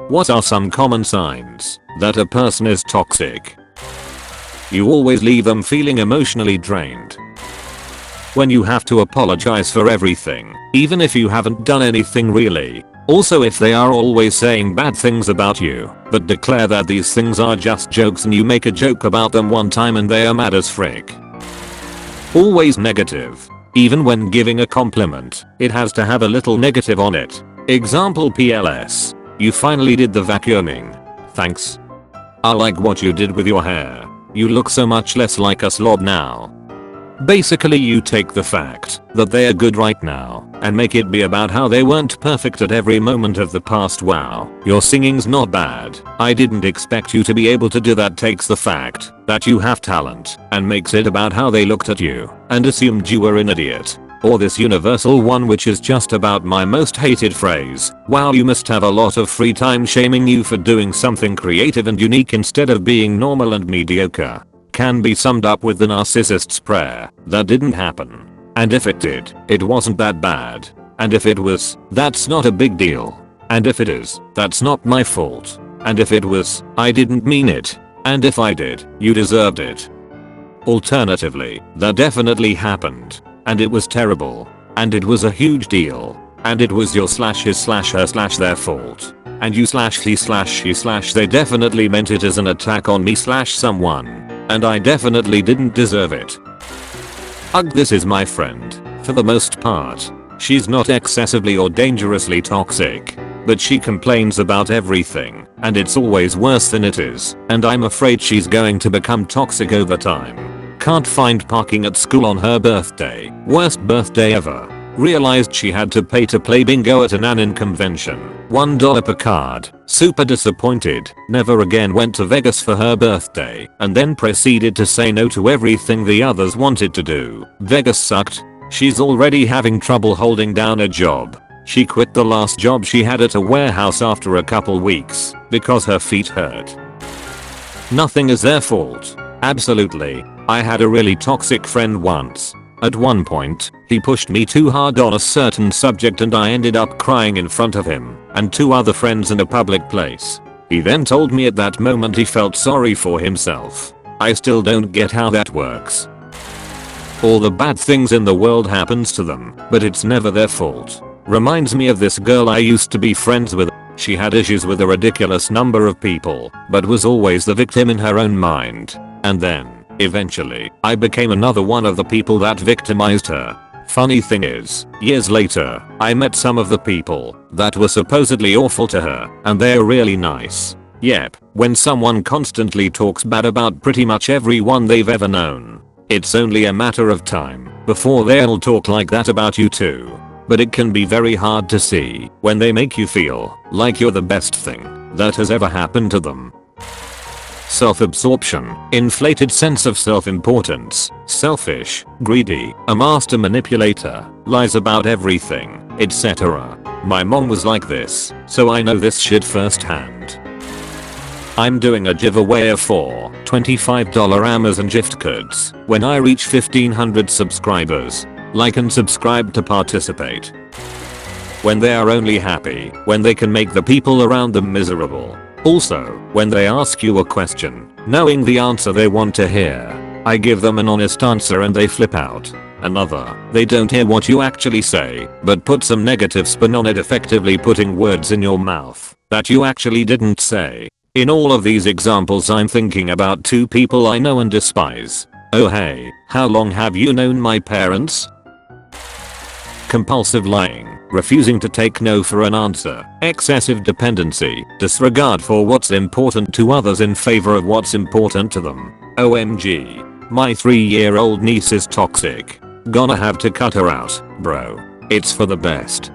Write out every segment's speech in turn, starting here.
What are some common signs that a person is toxic? You always leave them feeling emotionally drained. When you have to apologize for everything, even if you haven't done anything really. Also, if they are always saying bad things about you, but declare that these things are just jokes and you make a joke about them one time and they are mad as frick. Always negative. Even when giving a compliment, it has to have a little negative on it. Example PLS. You finally did the vacuuming. Thanks. I like what you did with your hair. You look so much less like a slob now. Basically, you take the fact that they are good right now and make it be about how they weren't perfect at every moment of the past. Wow, your singing's not bad. I didn't expect you to be able to do that. Takes the fact that you have talent and makes it about how they looked at you and assumed you were an idiot. Or this universal one, which is just about my most hated phrase. Wow, you must have a lot of free time, shaming you for doing something creative and unique instead of being normal and mediocre. Can be summed up with the narcissist's prayer. That didn't happen. And if it did, it wasn't that bad. And if it was, that's not a big deal. And if it is, that's not my fault. And if it was, I didn't mean it. And if I did, you deserved it. Alternatively, that definitely happened. And it was terrible. And it was a huge deal. And it was your /his/her/their fault. And you/he/she/they definitely meant it as an attack on me/someone. And I definitely didn't deserve it. Ugh, this is my friend. For the most part, she's not excessively or dangerously toxic. But she complains about everything, and it's always worse than it is, and I'm afraid she's going to become toxic over time. Can't find parking at school on her birthday. Worst birthday ever. Realized she had to pay to play bingo at an Anin convention. $1 per card. Super disappointed. Never again went to Vegas for her birthday. And then proceeded to say no to everything the others wanted to do. Vegas sucked. She's already having trouble holding down a job. She quit the last job she had at a warehouse after a couple weeks because her feet hurt. Nothing is their fault. Absolutely. I had a really toxic friend once. At one point, he pushed me too hard on a certain subject and I ended up crying in front of him and 2 other friends in a public place. He then told me at that moment he felt sorry for himself. I still don't get how that works. All the bad things in the world happens to them, but it's never their fault. Reminds me of this girl I used to be friends with. She had issues with a ridiculous number of people, but was always the victim in her own mind. And then, eventually, I became another one of the people that victimized her. Funny thing is, years later, I met some of the people that were supposedly awful to her, and they're really nice. Yep, when someone constantly talks bad about pretty much everyone they've ever known, it's only a matter of time before they'll talk like that about you too. But it can be very hard to see when they make you feel like you're the best thing that has ever happened to them. Self-absorption, inflated sense of self-importance, selfish, greedy, a master manipulator, lies about everything, etc. My mom was like this, so I know this shit firsthand. I'm doing a giveaway of 4 $25 Amazon gift cards when I reach 1500 subscribers. Like and subscribe to participate. When they are only happy when they can make the people around them miserable. Also, when they ask you a question, knowing the answer they want to hear, I give them an honest answer and they flip out. Another, they don't hear what you actually say, but put some negative spin on it, effectively putting words in your mouth that you actually didn't say. In all of these examples, I'm thinking about 2 people I know and despise. Oh hey, how long have you known my parents? Compulsive lying, refusing to take no for an answer, excessive dependency, disregard for what's important to others in favor of what's important to them. OMG. My 3-year-old niece is toxic. Gonna have to cut her out, bro. It's for the best.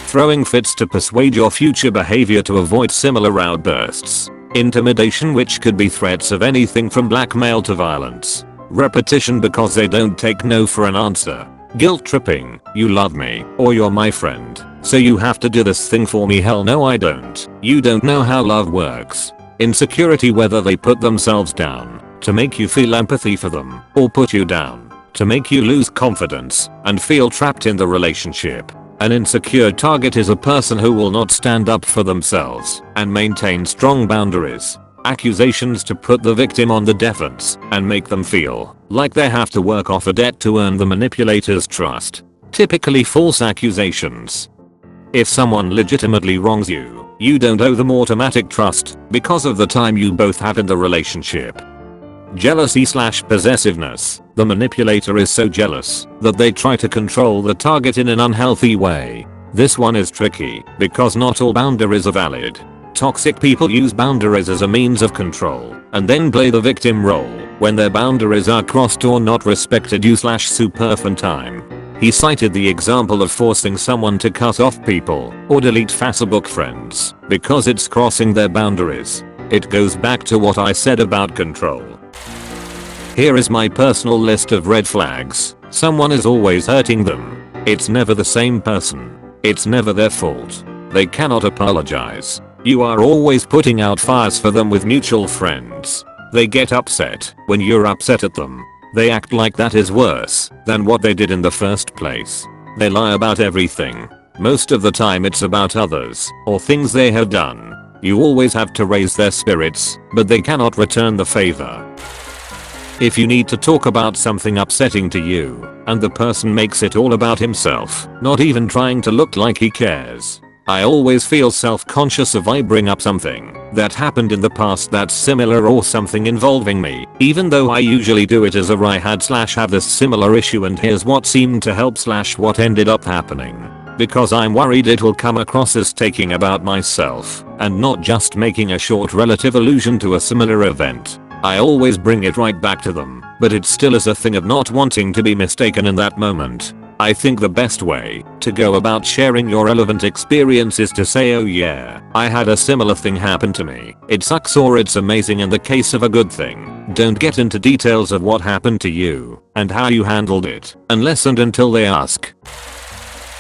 Throwing fits to persuade your future behavior to avoid similar outbursts. Intimidation, which could be threats of anything from blackmail to violence. Repetition because they don't take no for an answer. Guilt tripping, you love me, or you're my friend, so you have to do this thing for me. Hell no, I don't. You don't know how love works. Insecurity, whether they put themselves down to make you feel empathy for them, or put you down to make you lose confidence and feel trapped in the relationship. An insecure target is a person who will not stand up for themselves and maintain strong boundaries. Accusations to put the victim on the defense and make them feel like they have to work off a debt to earn the manipulator's trust. Typically false accusations. If someone legitimately wrongs you, you don't owe them automatic trust because of the time you both have in the relationship. Jealousy/possessiveness. The manipulator is so jealous that they try to control the target in an unhealthy way. This one is tricky because not all boundaries are valid. Toxic people use boundaries as a means of control and then play the victim role when their boundaries are crossed or not respected. You/super time. He cited the example of forcing someone to cut off people or delete Facebook friends because it's crossing their boundaries. It goes back to what I said about control. Here is my personal list of red flags. Someone is always hurting them. It's never the same person. It's never their fault. They cannot apologize. You are always putting out fires for them with mutual friends. They get upset when you're upset at them. They act like that is worse than what they did in the first place. They lie about everything. Most of the time it's about others or things they have done. You always have to raise their spirits, but they cannot return the favor. If you need to talk about something upsetting to you, and the person makes it all about himself, not even trying to look like he cares, I always feel self-conscious if I bring up something that happened in the past that's similar or something involving me, even though I usually do it as a I had/have this similar issue and here's what seemed to help/what ended up happening. Because I'm worried it will come across as taking about myself and not just making a short relative allusion to a similar event. I always bring it right back to them, but it still is a thing of not wanting to be mistaken in that moment. I think the best way to go about sharing your relevant experience is to say, oh yeah, I had a similar thing happen to me. It sucks or it's amazing in the case of a good thing. Don't get into details of what happened to you and how you handled it unless and until they ask.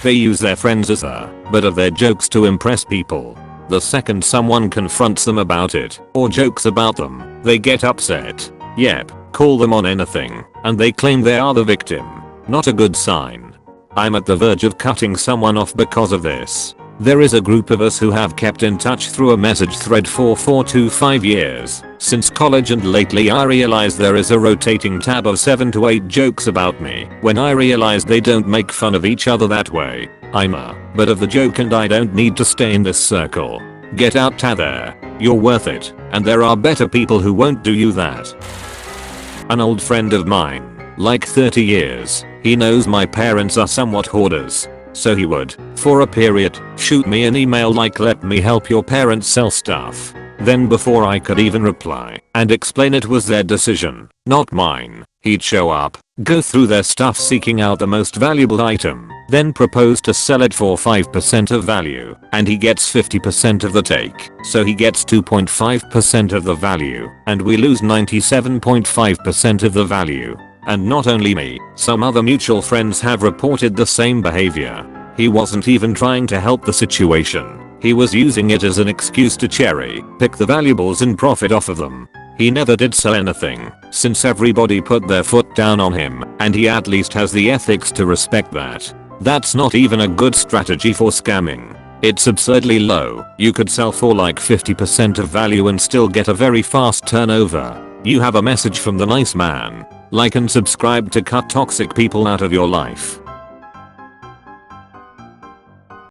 They use their friends as a butt of their jokes to impress people. The second someone confronts them about it or jokes about them, they get upset. Yep, call them on anything, and they claim they are the victim. Not a good sign. I'm at the verge of cutting someone off because of this. There is a group of us who have kept in touch through a message thread for 4 to 5 years since college, and lately I realized there is a rotating tab of 7 to 8 jokes about me. When I realized they don't make fun of each other that way, I'm a butt of the joke and I don't need to stay in this circle. Get out there. You're worth it, and there are better people who won't do you that. An old friend of mine, like 30 years, he knows my parents are somewhat hoarders. So he would, for a period, shoot me an email like, let me help your parents sell stuff. Then before I could even reply and explain it was their decision, not mine, he'd show up, go through their stuff seeking out the most valuable item, then propose to sell it for 5% of value, and he gets 50% of the take, so he gets 2.5% of the value, and we lose 97.5% of the value. And not only me, some other mutual friends have reported the same behavior. He wasn't even trying to help the situation. He was using it as an excuse to cherry pick the valuables and profit off of them. He never did sell anything, since everybody put their foot down on him, and he at least has the ethics to respect that. That's not even a good strategy for scamming. It's absurdly low. You could sell for like 50% of value and still get a very fast turnover. You have a message from the nice man. Like and subscribe to cut toxic people out of your life.